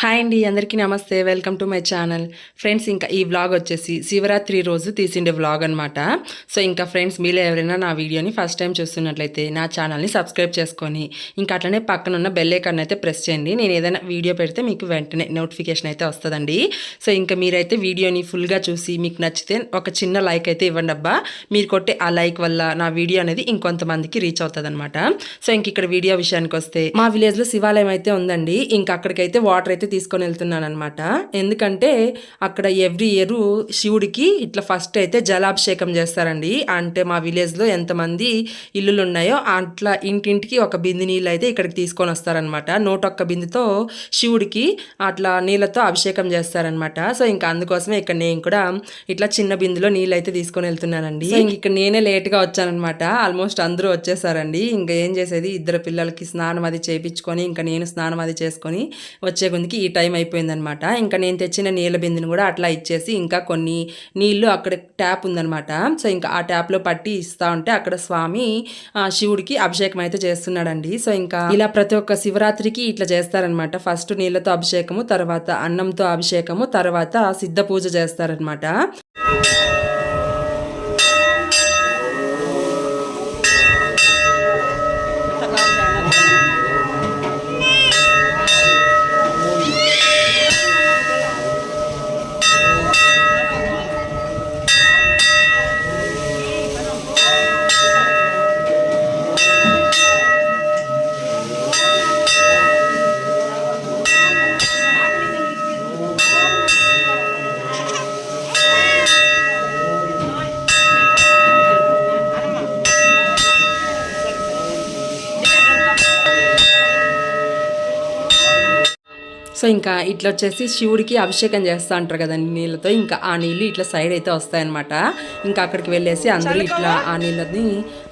Hi అండి, అందరికీ నమస్తే. Welcome to my channel. Friends, ఇంకా ఈ వ్లాగ్ వచ్చేసి శివరాత్రి రోజు తీసిండే వ్లాగ్ అనమాట. సో ఇంకా ఫ్రెండ్స్, మీలో ఎవరైనా నా వీడియోని ఫస్ట్ టైం చూస్తున్నట్లయితే నా ఛానల్ని సబ్స్క్రైబ్ చేసుకొని ఇంకా అట్లనే పక్కనున్న బెల్ ఐకాన్ అయితే ప్రెస్ చేయండి. నేను ఏదైనా వీడియో పెడితే మీకు వెంటనే నోటిఫికేషన్ అయితే వస్తుందండి. సో ఇంకా మీరైతే వీడియోని ఫుల్గా చూసి మీకు నచ్చితే ఒక చిన్న లైక్ అయితే ఇవ్వండి అబ్బా. మీరు కొట్టే ఆ లైక్ వల్ల నా వీడియో అనేది ఇంకొంతమందికి రీచ్ అవుతుంది అనమాట. సో ఇంక ఇక్కడ వీడియో విషయానికి వస్తే, మా విలేజ్లో శివాలయం అయితే ఉందండి. ఇంకా అక్కడికైతే వాటర్ అయితే తీసుకొని వెళ్తున్నాను అనమాట. ఎందుకంటే అక్కడ ఎవ్రీ ఇయర్ శివుడికి ఇట్లా ఫస్ట్ అయితే జలాభిషేకం చేస్తారండి. అంటే మా విలేజ్లో ఎంతమంది ఇల్లులు ఉన్నాయో అట్లా ఇంటింటికి ఒక బింది నీళ్ళు అయితే ఇక్కడికి తీసుకొని వస్తారనమాట. 101 బిందుతో శివుడికి అట్లా నీళ్ళతో అభిషేకం చేస్తారనమాట. సో ఇంకా అందుకోసమే ఇక్కడ నేను కూడా ఇట్లా చిన్న బిందులో నీళ్ళు అయితే తీసుకొని వెళ్తున్నానండి. ఇక్కడ నేనే లేట్గా వచ్చానమాట. ఆల్మోస్ట్ అందరూ వచ్చేసారండి. ఇంకా ఏం చేసేది, ఇద్దరు పిల్లలకి స్నానం అది చేయించుకొని ఇంకా నేను స్నానం అది చేసుకొని వచ్చే గుందికి ఈ టైం అయిపోయిందనమాట. ఇంకా నేను తెచ్చిన నీళ్ళ బిందుని కూడా అట్లా ఇచ్చేసి ఇంకా కొన్ని నీళ్లు అక్కడ ట్యాప్ ఉందనమాట. సో ఇంకా ఆ ట్యాప్లో పట్టి ఇస్తా ఉంటే అక్కడ స్వామి శివుడికి అభిషేకం అయితే చేస్తున్నాడండి. సో ఇంకా ఇలా ప్రతి ఒక్క శివరాత్రికి ఇట్లా చేస్తారనమాట. ఫస్ట్ నీళ్ళతో అభిషేకము, తర్వాత అన్నంతో అభిషేకము, తర్వాత సిద్ధ పూజ చేస్తారనమాట. సో ఇంకా ఇట్లా వచ్చేసి శివుడికి అభిషేకం చేస్తూ ఉంటారు కదండి నీళ్ళతో. ఇంకా ఆ నీళ్ళు ఇట్లా సైడ్ అయితే వస్తాయన్నమాట. ఇంకా అక్కడికి వెళ్ళేసి అందరూ ఇట్లా ఆ నీళ్ళని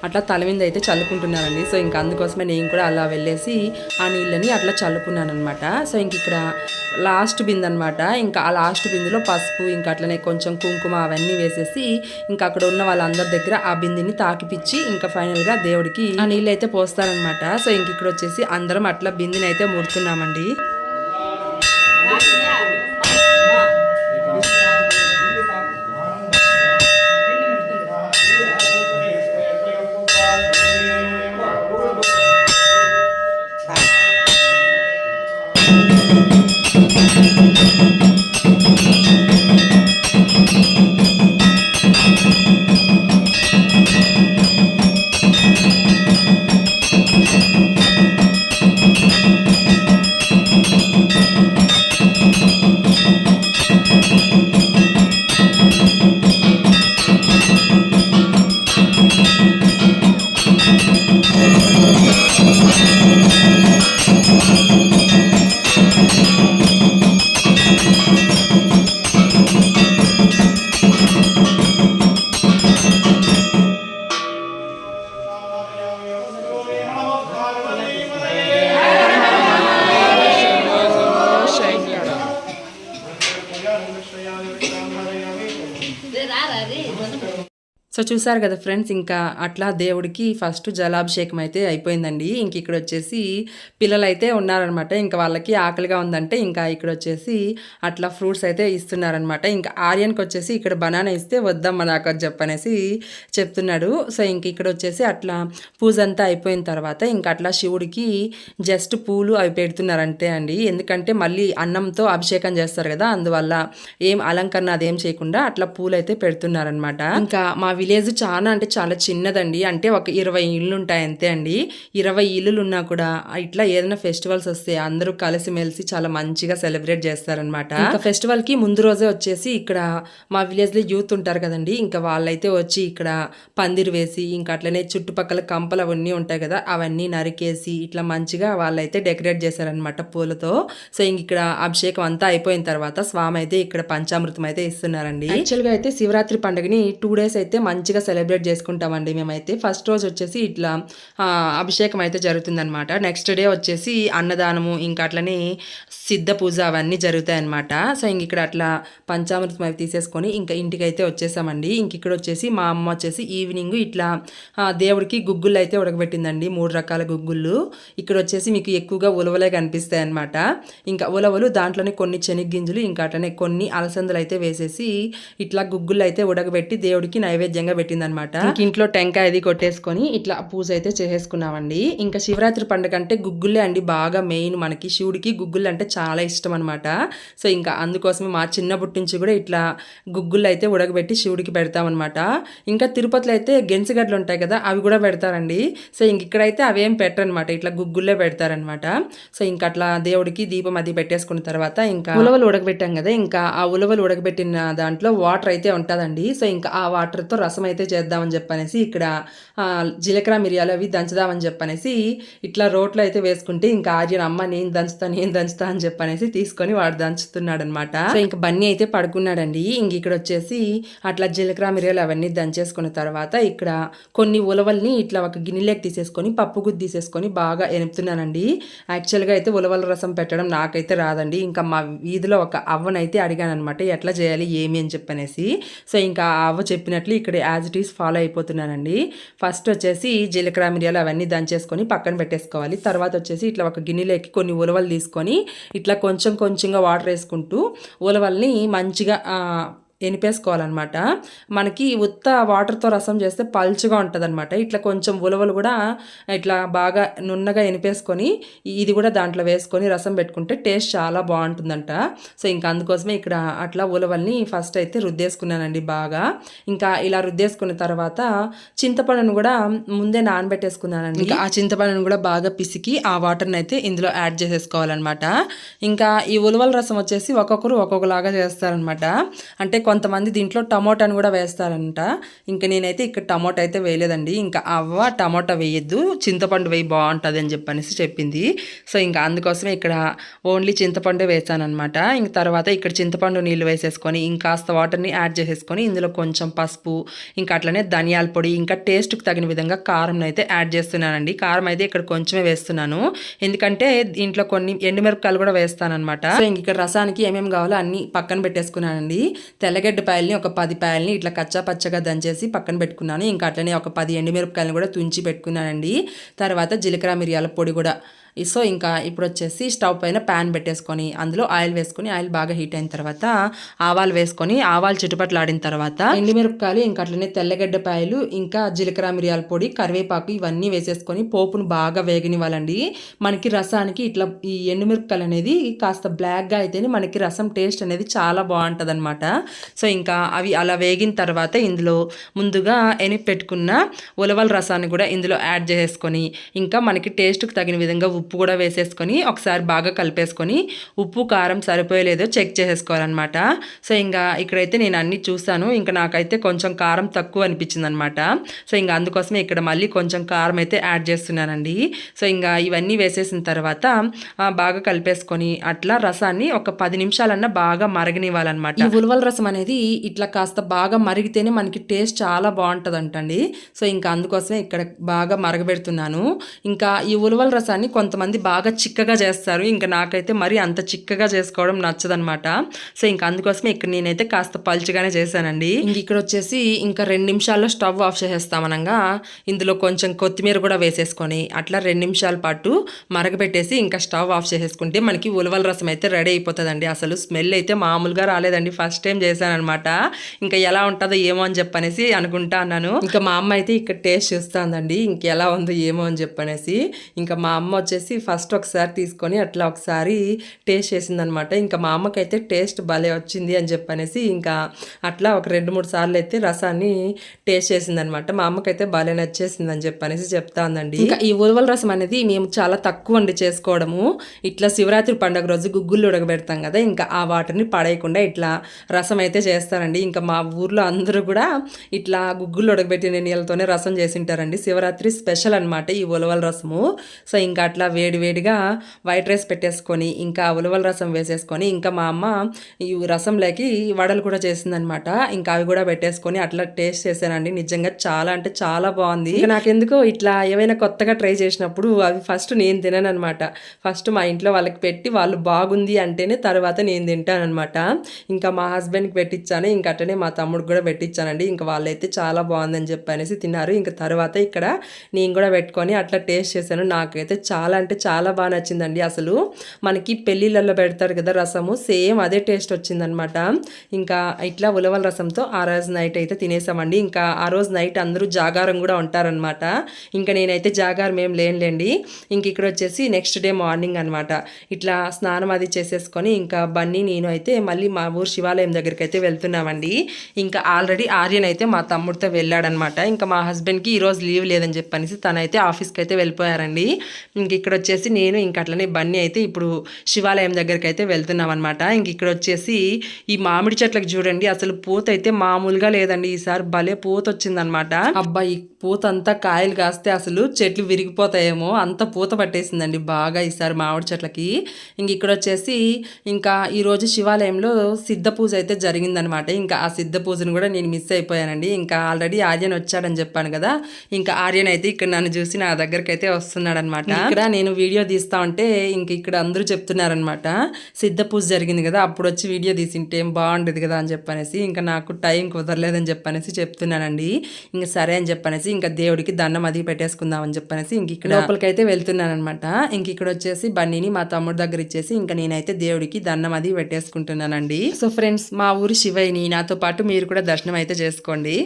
అట్లా తల మీద అయితే చల్లుకుంటున్నారండి. సో ఇంకా అందుకోసమే నేను కూడా అలా వెళ్ళేసి ఆ నీళ్ళని అట్లా చల్లుకున్నాను అనమాట. సో ఇంక ఇక్కడ లాస్ట్ బిందు అనమాట. ఇంకా ఆ లాస్ట్ బిందులో పసుపు ఇంకా అట్లనే కొంచెం కుంకుమ అవన్నీ వేసేసి ఇంకా అక్కడ ఉన్న వాళ్ళందరి దగ్గర ఆ బిందుని తాకిపిచ్చి ఇంకా ఫైనల్గా దేవుడికి ఆ నీళ్ళు అయితే పోస్తారనమాట. సో ఇంక ఇక్కడ వచ్చేసి అందరం అట్లా బిందుని అయితే ముడుతున్నామండి. సో చూసారు కదా ఫ్రెండ్స్, ఇంకా అట్లా దేవుడికి ఫస్ట్ జలాభిషేకం అయితే అయిపోయిందండి. ఇంక ఇక్కడ వచ్చేసి పిల్లలైతే ఉన్నారనమాట. ఇంకా వాళ్ళకి ఆకలిగా ఉందంటే ఇంకా ఇక్కడ వచ్చేసి అట్లా ఫ్రూట్స్ అయితే ఇస్తున్నారనమాట. ఇంకా ఆర్యన్కి వచ్చేసి ఇక్కడ బనానా ఇస్తే వద్దమ్మా నాకు అని చెప్పనేసి చెప్తున్నాడు. సో ఇంక ఇక్కడ వచ్చేసి అట్లా పూజ అంతా అయిపోయిన తర్వాత ఇంకా అట్లా శివుడికి జస్ట్ పూలు అవి పెడుతున్నారంటే అండి. ఎందుకంటే మళ్ళీ అన్నంతో అభిషేకం చేస్తారు కదా, అందువల్ల ఏం అలంకరణ అదేం చేయకుండా అట్లా పూలు అయితే పెడుతున్నారనమాట. ఇంకా మా విలేజ్ చాలా అంటే చాలా చిన్నదండి. అంటే ఒక 20 ఇళ్ళు ఉంటాయి అంతే అండి. 20 ఇల్లులు ఉన్నా కూడా ఇట్లా ఏదైనా ఫెస్టివల్స్ వస్తే అందరూ కలిసిమెలిసి చాలా మంచిగా సెలబ్రేట్ చేస్తారనమాట. ఇంకా ఫెస్టివల్ కి ముందు రోజే వచ్చేసి ఇక్కడ మా విలేజ్ లో యూత్ ఉంటారు కదండి, ఇంకా వాళ్ళైతే వచ్చి ఇక్కడ పందిరి వేసి ఇంకా అట్లనే చుట్టుపక్కల కంపలు అవన్నీ ఉంటాయి కదా, అవన్నీ నరికేసి ఇట్లా మంచిగా వాళ్ళైతే డెకరేట్ చేశారనమాట పూలతో. సో ఇంక ఇక్కడ అభిషేకం అంతా అయిపోయిన తర్వాత స్వామి అయితే ఇక్కడ పంచామృతం అయితే ఇస్తున్నారండి. యాక్చువల్గా అయితే శివరాత్రి పండుగని 2 days అయితే మంచిగా సెలబ్రేట్ చేసుకుంటామండి మేమైతే. ఫస్ట్ రోజు వచ్చేసి ఇట్లా అభిషేకం అయితే జరుగుతుందనమాట. నెక్స్ట్ డే వచ్చేసి అన్నదానము ఇంకా అట్లనే సిద్ధ పూజ అవన్నీ జరుగుతాయన్నమాట. సో ఇంక ఇక్కడ అట్లా పంచామృతం అవి తీసేసుకొని ఇంకా ఇంటికైతే వచ్చేసామండి. ఇంక ఇక్కడ వచ్చేసి మా అమ్మ వచ్చేసి ఈవినింగ్ ఇట్లా దేవుడికి గుగ్గులు అయితే ఉడకబెట్టిందండి, 3 రకాల గుగ్గుళ్ళు. ఇక్కడ వచ్చేసి మీకు ఎక్కువగా ఉలవలే కనిపిస్తాయి అనమాట. ఇంకా ఉలవలు దాంట్లోనే కొన్ని శనగ్గింజలు ఇంకా అట్లనే కొన్ని అలసందలు అయితే వేసేసి ఇట్లా గుగ్గులు అయితే ఉడకబెట్టి దేవుడికి నైవేద్యంగా పెట్టిందనమాట. ఇంట్లో టెంకాయ అది కొట్టేసుకొని ఇట్లా పూజ అయితే చేసేసుకున్నామండి. ఇంకా శివరాత్రి పండుగ అంటే గుగ్గులే అండి బాగా మెయిన్. మనకి శివుడికి గుగ్గులు అంటే చాలా ఇష్టం అనమాట. సో ఇంకా అందుకోసమే మా చిన్నప్పటి నుంచి కూడా ఇట్లా గుగ్గులు అయితే ఉడకబెట్టి శివుడికి పెడతామన్నమాట. ఇంకా తిరుపతిలో అయితే గెంచుగడ్డలు ఉంటాయి కదా, అవి కూడా పెడతారండి. సో ఇంక ఇక్కడైతే అవేం పెట్టరనమాట, ఇట్లా గుగ్గులే పెడతారనమాట. సో ఇంకా అట్లా దేవుడికి దీపం అది పెట్టేసుకున్న తర్వాత ఇంకా ఉలవలు ఉడకబెట్టాం కదా, ఇంకా ఆ ఉలవలు ఉడకబెట్టిన దాంట్లో వాటర్ అయితే ఉంటుందండి. సో ఇంకా ఆ వాటర్తో రసం అయితే చేద్దామని చెప్పనేసి ఇక్కడ జీలకర్ర మిరియాలు అవి దంచుదామని చెప్పనేసి ఇట్లా రోట్లో అయితే వేసుకుంటే ఇంకా ఆర్యన్ అమ్మ నేను దంచుతా అని చెప్పనేసి తీసుకొని వాడు దంచుతున్నాడు అనమాట. సో ఇంకా బన్నీ అయితే పడుకున్నాడండి. ఇంక ఇక్కడ వచ్చేసి అట్లా జీలకర్ర మిరియాలు అవన్నీ దంచేసుకున్న తర్వాత ఇక్కడ కొన్ని ఉలవల్ని ఇట్లా ఒక గిన్నెలోకి తీసేసుకొని పప్పు గుద్ది తీసేసుకొని బాగా ఎనుపుతున్నానండి. యాక్చువల్గా అయితే ఉలవల రసం పెట్టడం నాకైతే రాదండి. ఇంకా మా వీధిలో ఒక అవ్వనైతే అడిగాను అనమాట ఎట్లా చేయాలి ఏమి అని చెప్పనేసి. సో ఇంకా ఆ అవ్వ చెప్పినట్లు ఇక్కడ యాజ్ ఇట్ ఈస్ ఫాలో అయిపోతున్నానండి. ఫస్ట్ వచ్చేసి జీలకర్ర మిరియాలు అవన్నీ దంచేసుకొని పక్కన పెట్టేసుకోవాలి. తర్వాత వచ్చేసి ఇట్లా ఒక గిన్నెలోకి కొన్ని ఉలవలు తీసుకొని ఇట్లా కొంచెంగా వాటర్ వేసుకుంటూ ఉలవల్ని మంచిగా ఎనిపేసుకోవాలన్నమాట. మనకి ఉత్త వాటర్తో రసం చేస్తే పల్చుగా ఉంటుంది అనమాట. ఇట్లా కొంచెం ఉలవలు కూడా ఇట్లా బాగా నున్నగా ఎనిపేసుకొని ఇది కూడా దాంట్లో వేసుకొని రసం పెట్టుకుంటే టేస్ట్ చాలా బాగుంటుందంట. సో ఇంకా అందుకోసమే ఇక్కడ అట్లా ఉలవల్ని ఫస్ట్ అయితే రుద్దేసుకున్నానండి బాగా. ఇంకా ఇలా రుద్దేసుకున్న తర్వాత చింతపండును కూడా ముందే నానబెట్టేసుకున్నానండి. ఇంకా ఆ చింతపండును కూడా బాగా పిసికి ఆ వాటర్ని అయితే ఇందులో యాడ్ చేసేసుకోవాలన్నమాట. ఇంకా ఈ ఉలవల రసం వచ్చేసి ఒక్కొక్కరు ఒక్కొక్కలాగా చేస్తారనమాట. అంటే కొంతమంది దీంట్లో టమోటాను కూడా వేస్తారంట. ఇంకా నేనైతే ఇక్కడ టమోటా అయితే వేయలేదండి. ఇంకా అవ్వ టమోటా వేయద్దు, చింతపండు వేయి బాగుంటుంది అని చెప్పనేసి చెప్పింది. సో ఇంకా అందుకోసమే ఇక్కడ ఓన్లీ చింతపండే వేసానమాట. ఇంక తర్వాత ఇక్కడ చింతపండు నీళ్ళు వేసేసుకొని ఇంకాస్త వాటర్ని యాడ్ చేసేసుకొని ఇందులో కొంచెం పసుపు ఇంకా అట్లనే ధనియాల పొడి ఇంకా టేస్ట్కి తగిన విధంగా కారం అయితే యాడ్ చేస్తున్నానండి. కారం అయితే ఇక్కడ కొంచెమే వేస్తున్నాను, ఎందుకంటే దీంట్లో కొన్ని ఎండుమిరపకాయలు కూడా వేస్తానమాట. సో ఇంక ఇక్కడ రసానికి ఏమేమి కావాలో అన్ని పక్కన పెట్టేసుకున్నానండి. తెల్లగడ్డ పాయల్ని ఒక 10 పాయల్ని ఇట్లా కచ్చా పచ్చగా దంచేసి పక్కన పెట్టుకున్నాను. ఇంకా అట్లనే ఒక 10 ఎండుమిరపకాయలను కూడా తుంచి పెట్టుకున్నానండి. తర్వాత జీలకర్ర మిరియాల పొడి కూడా. సో ఇంకా ఇప్పుడు వచ్చేసి స్టవ్ పైన ప్యాన్ పెట్టేసుకొని అందులో ఆయిల్ వేసుకొని ఆయిల్ బాగా హీట్ అయిన తర్వాత ఆవాలు వేసుకొని ఆవాలు చిటుపట్లాడిన తర్వాత ఎండుమిరపకాయలు ఇంకా అట్లనే తెల్లగడ్డ పాయలు ఇంకా జీలకర్ర మిరియాల పొడి కరివేపాకు ఇవన్నీ వేసేసుకొని పోపును బాగా వేగనివ్వాలండి. మనకి రసానికి ఇట్లా ఈ ఎండుమిరపకాయలు అనేది కాస్త బ్లాక్గా అయితేనే మనకి రసం టేస్ట్ అనేది చాలా బాగుంటుంది అనమాట. సో ఇంకా అవి అలా వేగిన తర్వాత ఇందులో ముందుగా ఎనిపి పెట్టుకున్న ఉలవల రసాన్ని కూడా ఇందులో యాడ్ చేసేసుకొని ఇంకా మనకి టేస్ట్కి తగిన విధంగా ఉప్పు కూడా వేసేసుకొని ఒకసారి బాగా కలిపేసుకొని ఉప్పు కారం సరిపోయలేదో చెక్ చేసేసుకోవాలన్నమాట. సో ఇంకా ఇక్కడైతే నేను అన్నీ చూసాను, ఇంకా నాకైతే కొంచెం కారం తక్కువ అనిపించింది అనమాట. సో ఇంకా అందుకోసమే ఇక్కడ మళ్ళీ కొంచెం కారం అయితే యాడ్ చేస్తున్నానండి. సో ఇంకా ఇవన్నీ వేసేసిన తర్వాత బాగా కలిపేసుకొని అట్లా రసాన్ని ఒక 10 నిమిషాలన్నా బాగా మరగనివ్వాలన్నమాట. ఈ ఉలవల రసం అనేది ఇట్లా కాస్త బాగా మరిగితేనే మనకి టేస్ట్ చాలా బాగుంటుంది అంటండి. సో ఇంకా అందుకోసమే ఇక్కడ బాగా మరగబెడుతున్నాను. ఇంకా ఈ ఉలవల రసాన్ని కొంతమంది బాగా చిక్కగా చేస్తారు, ఇంకా నాకైతే మరి అంత చిక్కగా చేసుకోవడం నచ్చదనమాట. సో ఇంకా అందుకోసమే ఇక్కడ నేనైతే కాస్త పల్చగానే చేశానండి. ఇంక ఇక్కడ వచ్చేసి ఇంకా 2 నిమిషాల్లో స్టవ్ ఆఫ్ చేసేస్తామనగా ఇందులో కొంచెం కొత్తిమీర కూడా వేసేసుకొని అట్లా 2 నిమిషాల పాటు మరగబెట్టేసి ఇంకా స్టవ్ ఆఫ్ చేసేసుకుంటే మనకి ఉలవల రసం అయితే రెడీ అయిపోతుందండి. అసలు స్మెల్ అయితే మామూలుగా రాలేదండి, ఫస్ట్ టైం చేశానమాట. ఇంకా ఎలా ఉంటుందో ఏమో అని చెప్పనేసి అనుకుంటా అన్నాను. ఇంకా మా అమ్మ అయితే ఇక్కడ టేస్ట్ చూస్తుందండి ఇంకెలా ఉందో ఏమో అని చెప్పనేసి. ఇంకా మా అమ్మ వచ్చేసి ఫస్ట్ ఒకసారి తీసుకొని అట్లా ఒకసారి టేస్ట్ చేసిందనమాట. ఇంకా మా అమ్మకైతే టేస్ట్ భలే వచ్చింది అని చెప్పనేసి ఇంకా అట్లా ఒక 2-3 సార్లు అయితే రసాన్ని టేస్ట్ చేసిందనమాట. మా అమ్మకైతే భలే నచ్చేసింది అని చెప్పనేసి చెప్తా ఉందండి. ఇంకా ఈ ఉలవల రసం అనేది మేము చాలా తక్కువ అండి చేసుకోవడము. ఇట్లా శివరాత్రి పండుగ రోజు గుగ్గుళ్ళు ఉడకబెడతాం కదా, ఇంకా ఆ వాటర్ని పడేయకుండా ఇట్లా రసం అయితే చేస్తారండి. ఇంకా మా ఊర్లో అందరూ కూడా ఇట్లా గుగ్గుళ్ళు ఉడకబెట్టిన నీళ్ళతోనే రసం చేసింటారండి. శివరాత్రి స్పెషల్ అనమాట ఈ ఉలవల రసము. సో ఇంకా అట్లా ఇట్లా వేడివేడిగా వైట్ రైస్ పెట్టేసుకొని ఇంకా ఉలవల రసం వేసేసుకొని ఇంకా మా అమ్మ ఈ రసంలోకి వడలు కూడా చేసిందనమాట. ఇంకా అవి కూడా పెట్టేసుకొని అట్లా టేస్ట్ చేశానండి. నిజంగా చాలా అంటే చాలా బాగుంది. ఇంకా నాకెందుకో ఇట్లా ఏవైనా కొత్తగా ట్రై చేసినప్పుడు అవి ఫస్ట్ నేను తినను అనమాట. ఫస్ట్ మా ఇంట్లో వాళ్ళకి పెట్టి వాళ్ళు బాగుంది అంటేనే తర్వాత నేను తింటానమాట. ఇంకా మా హస్బెండ్కి పెట్టించాను, ఇంకా అట్టనే మా తమ్ముడికి కూడా పెట్టించానండి. ఇంకా వాళ్ళైతే చాలా బాగుందని చెప్పనేసి తిన్నారు. ఇంకా తర్వాత ఇక్కడ నేను కూడా పెట్టుకొని అట్లా టేస్ట్ చేశాను. నాకైతే చాలా అంటే చాలా బాగా నచ్చిందండి. అసలు మనకి పెళ్ళిళ్ళల్లో పెడతారు కదా రసము, సేమ్ అదే టేస్ట్ వచ్చిందనమాట. ఇంకా ఇట్లా ఉలవల రసంతో ఆ రోజు నైట్ అయితే తినేసామండి. ఇంకా ఆ రోజు నైట్ అందరూ జాగారం కూడా ఉంటారనమాట. ఇంకా నేనైతే జాగారం ఏం లేనులేండి. ఇంక ఇక్కడ వచ్చేసి నెక్స్ట్ డే మార్నింగ్ అనమాట. ఇట్లా స్నానం అది చేసేసుకొని ఇంకా బన్నీ నేను అయితే మళ్ళీ మా ఊరు శివాలయం దగ్గరికి అయితే వెళ్తున్నామండి. ఇంకా ఆల్రెడీ ఆర్యన్ అయితే మా తమ్ముడితో వెళ్ళాడనమాట. ఇంకా మా హస్బెండ్కి ఈరోజు లీవ్ లేదని చెప్పనేసి తనైతే ఆఫీస్కి అయితే వెళ్ళిపోయారండి. ఇంక ఇక్కడ వచ్చేసి నేను ఇంకా అట్లనే బన్నీ అయితే ఇప్పుడు శివాలయం దగ్గరికి అయితే వెళ్తున్నాం అనమాట. ఇంక ఇక్కడ వచ్చేసి ఈ మామిడి చెట్లకు చూడండి, అసలు పూత అయితే మామూలుగా లేదండి. ఈసారి భలే పూత వచ్చిందనమాట. అబ్బా ఈ పూత అంతా కాయలు కాస్తే అసలు చెట్లు విరిగిపోతాయేమో అంత పూత పట్టేసిందండి బాగా ఈసారి మామిడి చెట్లకి. ఇంక ఇక్కడ వచ్చేసి ఇంకా ఈరోజు శివాలయంలో సిద్ధ పూజ అయితే జరిగిందనమాట. ఇంకా ఆ సిద్ధ పూజను కూడా నేను మిస్ అయిపోయానండి. ఇంకా ఆల్రెడీ ఆర్యన్ వచ్చాడని చెప్పాను కదా, ఇంకా ఆర్యన్ అయితే ఇక్కడ నన్ను చూసి నా దగ్గరికి అయితే వస్తున్నాడు అనమాట. ఇక్కడ నేను వీడియో తీస్తా ఉంటే ఇంక ఇక్కడ అందరూ చెప్తున్నారనమాట, సిద్ధ పూజ జరిగింది కదా అప్పుడు వచ్చి వీడియో తీసింటే ఏం బాగుండేది కదా అని చెప్పనేసి. ఇంకా నాకు టైం కుదరలేదని చెప్పనేసి చెప్తున్నానండి. ఇంకా సరే అని చెప్పనేసి ఇంకా దేవుడికి దండం అది పెట్టేసుకుందాం అని చెప్పనేసి ఇంక ఇక్కడ లోపలికైతే వెళ్తున్నాను అనమాట. ఇంక ఇక్కడ వచ్చేసి బన్నీని మా తమ్ముడు దగ్గర ఇచ్చేసి ఇంకా నేనైతే దేవుడికి దండం అది పెట్టేసుకుంటున్నానండి. సో ఫ్రెండ్స్, మా ఊరి శివయ్యని నాతో పాటు మీరు కూడా దర్శనం అయితే చేసుకోండి.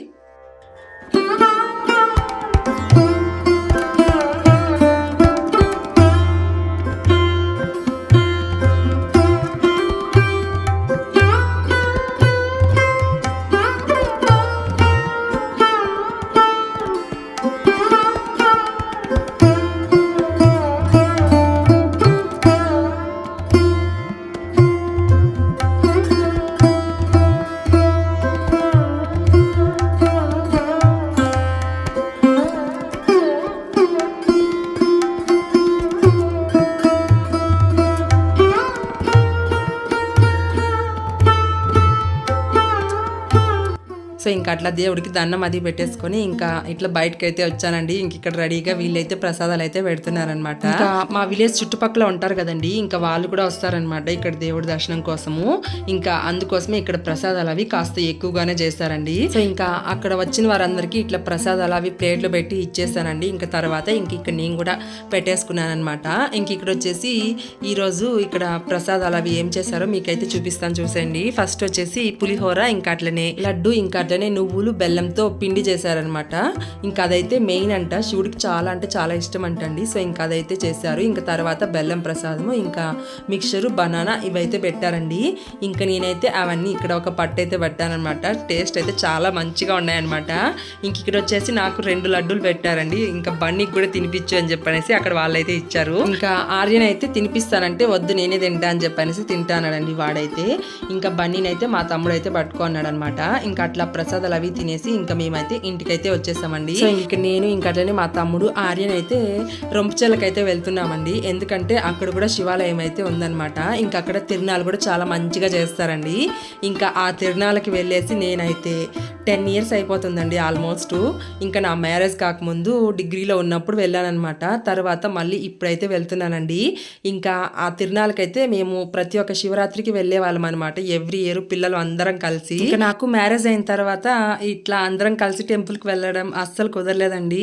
సో ఇంకా అట్లా దేవుడికి దండం అది పెట్టేసుకొని ఇంకా ఇట్లా బయటకు అయితే వచ్చానండి. ఇంక ఇక్కడ రెడీగా వీళ్ళైతే ప్రసాదాలు అయితే పెడుతున్నారనమాట. ఇంకా మా విలేజ్ చుట్టుపక్కల ఉంటారు కదండి, ఇంకా వాళ్ళు కూడా వస్తారనమాట ఇక్కడ దేవుడి దర్శనం కోసము. ఇంకా అందుకోసమే ఇక్కడ ప్రసాదాలు అవి కాస్త ఎక్కువగానే చేస్తారండి. సో ఇంకా అక్కడ వచ్చిన వారందరికీ ఇట్లా ప్రసాదాలు అవి ప్లేట్లు పెట్టి ఇచ్చేస్తానండి. ఇంకా తర్వాత ఇంక ఇక్కడ నేను కూడా పెట్టేసుకున్నాను అనమాట. ఇంక ఇక్కడ వచ్చేసి ఈరోజు ఇక్కడ ప్రసాదాలు అవి ఏం చేశారో మీకైతే చూపిస్తాను చూసేయండి. ఫస్ట్ వచ్చేసి పులిహోర, ఇంకా అట్లనే లడ్డు, ఇంకా అట్లనే నువ్వులు బెల్లంతో పిండి చేశారనమాట. ఇంకా అదైతే మెయిన్ అంట, శివుడికి చాలా అంటే చాలా ఇష్టం అంటండి. సో ఇంకా అదైతే చేశారు. ఇంకా తర్వాత బెల్లం ప్రసాదము, ఇంకా మిక్చరు, బనానా ఇవైతే పెట్టారండి. ఇంకా నేనైతే అవన్నీ ఇక్కడ ఒక పట్టు అయితే పెట్టానమాట. టేస్ట్ అయితే చాలా మంచిగా ఉన్నాయన్నమాట. ఇంక ఇక్కడ వచ్చేసి నాకు 2 లడ్డూలు పెట్టారండి. ఇంకా బన్నీకి కూడా తినిపించు అని చెప్పనేసి అక్కడ వాళ్ళైతే ఇచ్చారు. ఇంకా ఆర్యన్ అయితే తినిపిస్తానంటే వద్దు నేనే తింటా అని చెప్పనేసి తింటానండి వాడైతే. ఇంకా బన్నీని అయితే మా తమ్ముడు అయితే పట్టుకున్నాడు అనమాట. ఇంకా అట్లా ప్రసాదాలు అవి తినేసి ఇంకా మేమైతే ఇంటికైతే వచ్చేసామండి. సో ఇంక నేను ఇంకా అట్లనే మా తమ్ముడు ఆర్యన్ అయితే రొంపచెలకైతే వెళ్తున్నామండి. ఎందుకంటే అక్కడ కూడా శివాలయం అయితే ఉందన్నమాట. ఇంకా అక్కడ తిరునాళ్ళు కూడా చాలా మంచిగా చేస్తారండి. ఇంకా ఆ తిరునాళ్ళకి వెళ్ళేసి నేనైతే 10 years అయిపోతుందండి ఆల్మోస్ట్. ఇంకా నా మ్యారేజ్ కాకముందు డిగ్రీలో ఉన్నప్పుడు వెళ్ళానమాట. తర్వాత మళ్ళీ ఇప్పుడైతే వెళ్తున్నానండి. ఇంకా ఆ తిరునాళ్ళకైతే మేము ప్రతి ఒక్క శివరాత్రికి వెళ్ళే వాళ్ళం అనమాట. ఎవ్రీ ఇయర్ పిల్లలు అందరం కలిసి. ఇంకా నాకు మ్యారేజ్ అయిన తర్వాత ఇట్లా అందరం కలిసి టెంపుల్కి వెళ్ళడం అస్సలు కుదరలేదండి.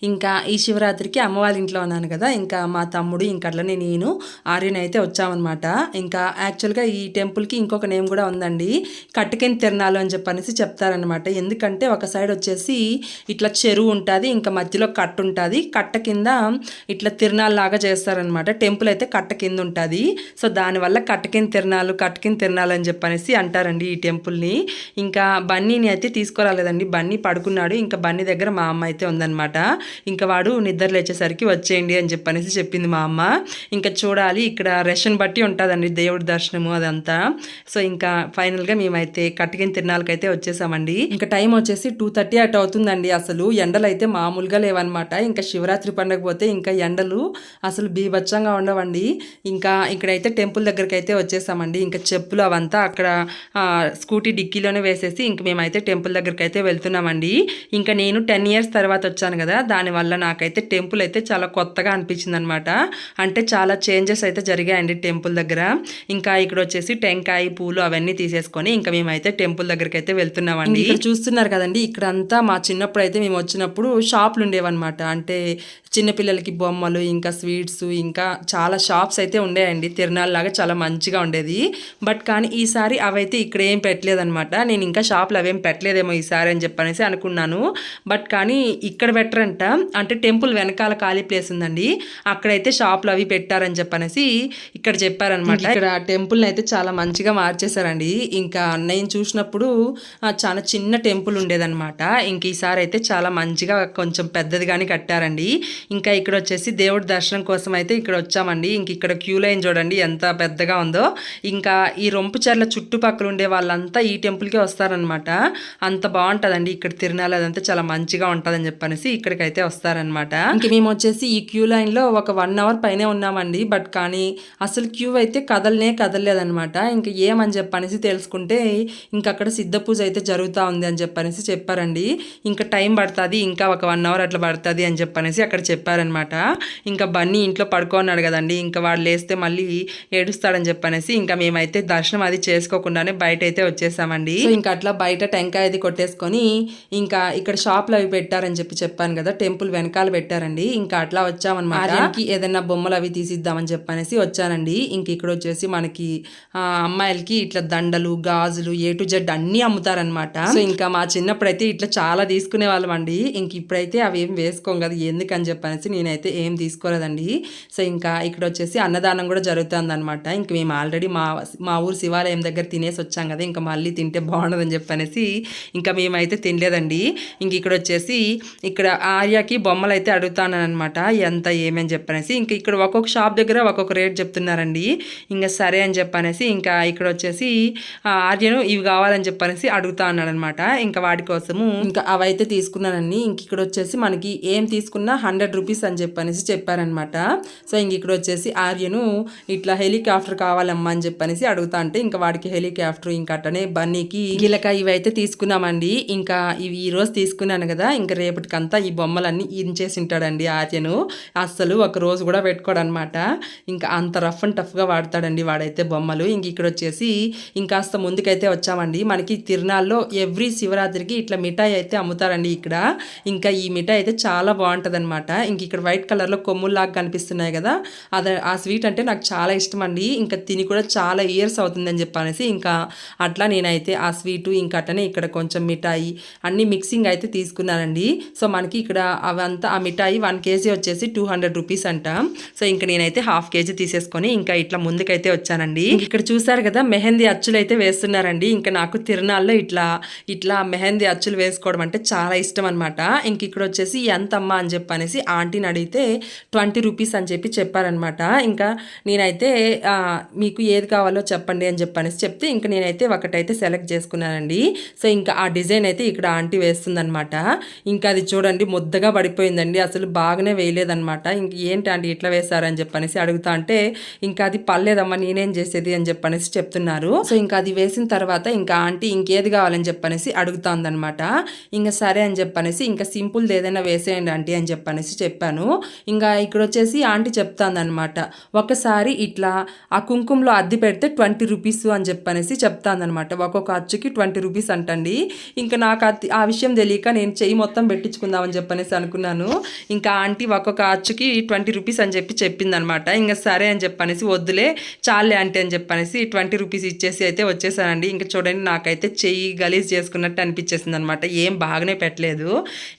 ఇంకా ఈ శివరాత్రికి అమ్మ వాళ్ళ ఇంట్లో ఉన్నాను కదా, ఇంకా మా తమ్ముడు ఇంకా అట్లనే నేను ఆర్యన్ అయితే వచ్చామన్నమాట. ఇంకా యాక్చువల్గా ఈ టెంపుల్కి ఇంకొక నేమ్ కూడా ఉందండి, కట్టెకింద తిరణాలు అని చెప్పనేసి చెప్తారనమాట. ఎందుకంటే ఒక సైడ్ వచ్చేసి ఇట్లా చెరువు ఉంటుంది, ఇంకా మధ్యలో కట్ట ఉంటుంది, కట్ట కింద ఇట్లా తిరణాలు లాగా చేస్తారనమాట. టెంపుల్ అయితే కట్ట కింద ఉంటుంది. సో దానివల్ల కట్టెకింద తిరణాలు అని చెప్పనేసి అంటారండి ఈ టెంపుల్ని. ఇంకా బన్నీని అయితే తీసుకురాలేదండి. బన్నీ పడుకున్నాడు. ఇంకా బన్నీ దగ్గర మా అమ్మ అయితే ఉందనమాట. ఇంకా వాడు నిద్ర లేచేసరికి వచ్చేయండి అని చెప్పనేసి చెప్పింది మా అమ్మ. ఇంకా చూడాలి, ఇక్కడ రష్ని బట్టి ఉంటుందండి దేవుడి దర్శనము అదంతా. సో ఇంకా ఫైనల్గా మేమైతే కటికిన తిరునాళ్ళకైతే వచ్చేసామండి. ఇంకా టైం వచ్చేసి 2:30 అటు అవుతుందండి. అసలు ఎండలు అయితే మామూలుగా లేవన్నమాట. ఇంకా శివరాత్రి పండుగ పోతే ఇంకా ఎండలు అసలు బీభత్సంగా ఉండవండి. ఇంకా ఇక్కడైతే టెంపుల్ దగ్గరికి అయితే వచ్చేసామండి. ఇంకా చెప్పులు అవంతా అక్కడ స్కూటీ డిక్కీలోనే వేసేసి ఇంక మేమైతే టెంపుల్ దగ్గరికి అయితే వెళ్తున్నామండి. ఇంకా నేను 10 ఇయర్స్ తర్వాత వచ్చాను కదా, దానివల్ల నాకైతే టెంపుల్ అయితే చాలా కొత్తగా అనిపించింది అనమాట. అంటే చాలా చేంజెస్ అయితే జరిగాయండి టెంపుల్ దగ్గర. ఇంకా ఇక్కడ వచ్చేసి టెంకాయ పూలు అవన్నీ తీసేసుకొని ఇంకా మేమైతే టెంపుల్ దగ్గరికి అయితే వెళ్తున్నామండి. ఇక్కడ చూస్తున్నారు కదండి, ఇక్కడ అంతా మా చిన్నప్పుడు అయితే మేము వచ్చినప్పుడు షాపులు ఉండేవన్నమాట. అంటే చిన్నపిల్లలకి బొమ్మలు, ఇంకా స్వీట్స్, ఇంకా చాలా షాప్స్ అయితే ఉండేయండి. తిరునాళ్ళలాగా చాలా మంచిగా ఉండేది. బట్ కానీ ఈసారి అవైతే ఇక్కడ ఏం పెట్టలేదన్నమాట. నేను ఇంకా షాపులు అవేం పెట్టలేదేమో ఈసారి అని చెప్పనేసి అనుకున్నాను. బట్ కానీ ఇక్కడ పెట్టరంట. అంటే టెంపుల్ వెనకాల ఖాళీ ప్లేస్ ఉందండి, అక్కడైతే షాపులు అవి పెట్టారని చెప్పనేసి ఇక్కడ చెప్పారనమాట. ఇక్కడ టెంపుల్ని అయితే చాలా మంచిగా మార్చేశారండి. ఇంకా నేను చూసినప్పుడు చాలా చిన్న టెంపుల్ ఉండేదన్నమాట. ఇంక ఈసారి అయితే చాలా మంచిగా కొంచెం పెద్దదిగానే కట్టారండి. ఇంకా ఇక్కడ వచ్చేసి దేవుడి దర్శనం కోసం అయితే ఇక్కడ వచ్చామండి. ఇంక ఇక్కడ క్యూ లైన్ చూడండి ఎంత పెద్దగా ఉందో. ఇంకా ఈ రొంపుచెర్ల చుట్టుపక్కల ఉండే వాళ్ళంతా ఈ టెంపుల్కే వస్తారనమాట. అంత బాగుంటుందండి ఇక్కడ తిరునాళ్ళ అదంతా చాలా మంచిగా ఉంటుందని చెప్పనేసి ఇక్కడికైతే వస్తారనమాట. ఇంక మేము వచ్చేసి ఈ క్యూ లైన్లో ఒక 1 అవర్ పైనే ఉన్నామండి. బట్ కానీ అసలు క్యూ అయితే కదలలేదనమాట. ఇంక ఏమని చెప్పనేసి తెలుసుకుంటే ఇంక అక్కడ సిద్ధ పూజ అయితే జరుగుతూ ఉంది అని చెప్పనేసి చెప్పారండి. ఇంకా టైం పడుతుంది, ఇంకా ఒక 1 అవర్ అట్లా పడుతుంది అని చెప్పనేసి అక్కడ చెప్పారనమాట. ఇంకా బన్నీ ఇంట్లో పడుకోన్నాడు కదండి, ఇంకా వాడు లేస్తే మళ్ళీ ఏడుస్తాడని చెప్పనేసి ఇంకా మేమైతే దర్శనం అది చేసుకోకుండానే బయట అయితే వచ్చేసామండి. ఇంకా అట్లా బయట టెంకాయ అది కొట్టేసుకొని ఇంకా ఇక్కడ షాప్లు అవి పెట్టారని చెప్పాను కదా, టెంపుల్ వెనకాల పెట్టారండి. ఇంకా అట్లా వచ్చామన్నమాట. ఏదైనా బొమ్మలు అవి తీసిద్దామని చెప్పనేసి వచ్చానండి. ఇంక ఇక్కడ వచ్చేసి మనకి అమ్మాయిలకి ఇట్లా దండలు, గాజులు, A to Z అన్నీ అమ్ముతారనమాట. సో ఇంకా మా చిన్నప్పుడైతే ఇట్లా చాలా తీసుకునే వాళ్ళం అండి. ఇంక ఇప్పుడైతే అవి ఏం వేసుకోం కదా, ఎందుకని చెప్పనేసి నేనైతే ఏం తీసుకోలేదండి. సో ఇంకా ఇక్కడ వచ్చేసి అన్నదానం కూడా జరుగుతుంది అనమాట. ఇంక మేము ఆల్రెడీ మా ఊరు శివాలయం దగ్గర తినేసి వచ్చాం కదా, ఇంకా మళ్ళీ తింటే బాగుండదని చెప్పనేసి ఇంకా మేమైతే తినలేదండి. ఇంక ఇక్కడ వచ్చేసి ఇక్కడ ఆర్యాకి బొమ్మలు అయితే అడుగుతానమాట, ఎంత ఏమని చెప్పనేసి. ఇంక ఇక్కడ ఒక్కొక్క షాప్ దగ్గర ఒక్కొక్క రేట్ చెప్తున్నారండి. ఇంకా సరే అని చెప్పనేసి ఇంకా ఇక్కడ వచ్చేసి ఆర్యను ఇవి కావాలని చెప్పనేసి అడుగుతా అన్నాడు అనమాట. ఇంకా వాటి కోసము ఇంకా అవైతే తీసుకున్నానండి. ఇంక ఇక్కడ వచ్చేసి మనకి ఏం తీసుకున్నా 100 రూపీస్ అని చెప్పనేసి చెప్పారనమాట. సో ఇంక ఇక్కడ వచ్చేసి ఆర్యను ఇట్లా హెలికాప్టర్ కావాలమ్మా అని చెప్పనేసి అడుగుతా అంటే ఇంకా వాడికి హెలికాప్టర్, ఇంకా అట్టనే బన్నీకి గిలక ఇవైతే తీసుకున్నామండి. ఇంకా ఇవి ఈ రోజు తీసుకున్నాను కదా, ఇంకా రేపటికంతా ఈ బొమ్మలన్నీ ఇంచేసి ఉంటాడండి ఆర్యను. అస్సలు ఒక రోజు కూడా పెట్టుకోడు అనమాట. ఇంకా అంత రఫ్ అండ్ టఫ్గా వాడతాడండి వాడైతే బొమ్మలు. ఇంక ఇక్కడ వచ్చేసి ఇంకాస్త ముందుకైతే వచ్చామండి. మనకి తిరునాళ్ళలో ఎవ్రీ శివరాత్రికి ఇట్లా మిఠాయి అయితే అమ్ముతారండి ఇక్కడ. ఇంకా ఈ మిఠాయి అయితే చాలా బాగుంటుంది అనమాట. ఇంక ఇక్కడ వైట్ కలర్లో కొమ్ముల్లాగా కనిపిస్తున్నాయి కదా, ఆ స్వీట్ అంటే నాకు చాలా ఇష్టం అండి. ఇంకా తిని కూడా చాలా ఇయర్స్ అవుతుందని చెప్పనేసి ఇంకా అట్లా నేనైతే ఆ స్వీటు ఇంకా అట్టనే ఇక్కడ కొంచెం మిఠాయి అన్ని మిక్సింగ్ అయితే తీసుకున్నానండి. సో మనకి ఇక్కడ అవంతా ఆ మిఠాయి 1 kg వచ్చేసి 200 రూపీస్ అంట. సో ఇంకా నేనైతే 1/2 kg తీసేసుకొని ఇంకా ఇట్లా ముందుకైతే వచ్చానండి. ఇక్కడ చూసారు కదా మెహందీ అచ్చులు అయితే వేస్తున్నారండి. ఇంకా నాకు తిరునాళ్ళలో ఇట్లా మెహందీ అచ్చులు వేసుకోవడం అంటే చాలా ఇష్టం అనమాట. ఇంక ఇక్కడ వచ్చేసి ఎంతమ్మా అని చెప్పనేసి ఆంటీని అడిగితే 20 రూపీస్ అని చెప్పారనమాట. ఇంకా నేనైతే మీకు ఏది కావాలో చెప్పండి అని చెప్పనేసి చెప్తే ఇంకా నేనైతే ఒకటైతే సెలెక్ట్ చేసుకున్నానండి. సో ఇంకా ఆ డిజైన్ అయితే ఇక్కడ ఆంటీ వేస్తుందనమాట. ఇంకా అది చూడండి ముద్దగా పడిపోయిందండి, అసలు బాగానే వేయలేదనమాట. ఇంక ఏంటి ఆంటీ ఇట్లా వేశారని చెప్పనేసి అడుగుతా అంటే ఇంకా అది పర్లేదమ్మా నేనేం చేసేది అని చెప్పనేసి చెప్తున్నారు. సో ఇంకా అది వేసిన తర్వాత ఇంకా ఆంటీ ఇంకేది కావాలని చెప్పనేసి అడుగుతా ఉందనమాట. ఇంకా సరే అని చెప్పనేసి ఇంకా సింపుల్ది ఏదైనా వేసేయండి ఆంటీ అని చెప్పనేసి చెప్పాను. ఇంకా ఇక్కడ వచ్చేసి ఆంటీ చెప్తాందనమాట, ఒకసారి ఇట్లా ఆ కుంకుమలో అద్దె పెడితే 20 రూపీస్ అని చెప్పనేసి చెప్తాందనమాట. ఒక్కొక్క అచ్చుకి 20 రూపీస్ అంటండి. ఇంకా నాకు ఆ విషయం తెలియక నేను చెయ్యి మొత్తం పెట్టించుకుందామని చెప్పనేసి అనుకున్నాను. ఇంకా ఆంటీ ఒక్కొక్క అచ్చుకి 20 రూపీస్ అని చెప్పిందనమాట. ఇంకా సరే అని చెప్పనేసి వద్దులే చాలే ఆంటీ అని చెప్పనేసి 20 రూపీస్ ఇచ్చేసి అయితే వచ్చేసానండి. ఇంకా చూడండి నాకైతే చెయ్యి గలీజ్ చేసుకున్నట్టు అనిపించేసింది అనమాట, ఏం బాగానే పెట్టలేదు.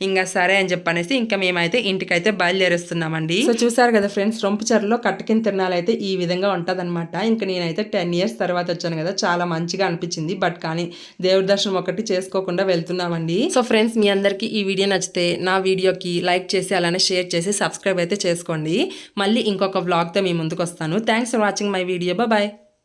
ఇంకా సరే అని చెప్పనేసి ఇంకా మేమైతే ఇంటికైతే బయలుదేరేస్తున్నామండి. సో చూసారు కదా ఫ్రెండ్స్, రొంపుచెర్లలో కట్టకిన తిరునాళ్ళు అయితే ఈ విధంగా ఉంటుందన్నమాట. ఇంకా నేనైతే 10 ఇయర్స్ తర్వాత వచ్చాను కదా, చాలా మంచిగా అనిపించింది. బట్ కానీ దేవుడి దర్శనం ఒకటి చేసుకోకుండా వెళ్తున్నామండి. సో ఫ్రెండ్స్, మీ అందరికీ ఈ వీడియో నచ్చితే నా వీడియోకి లైక్ చేసి అలానే షేర్ చేసి సబ్స్క్రైబ్ అయితే చేసుకోండి. మళ్ళీ ఇంకొక వ్లాగ్తో మీ ముందుకు వస్తాను. Thanks for watching my video. Bye.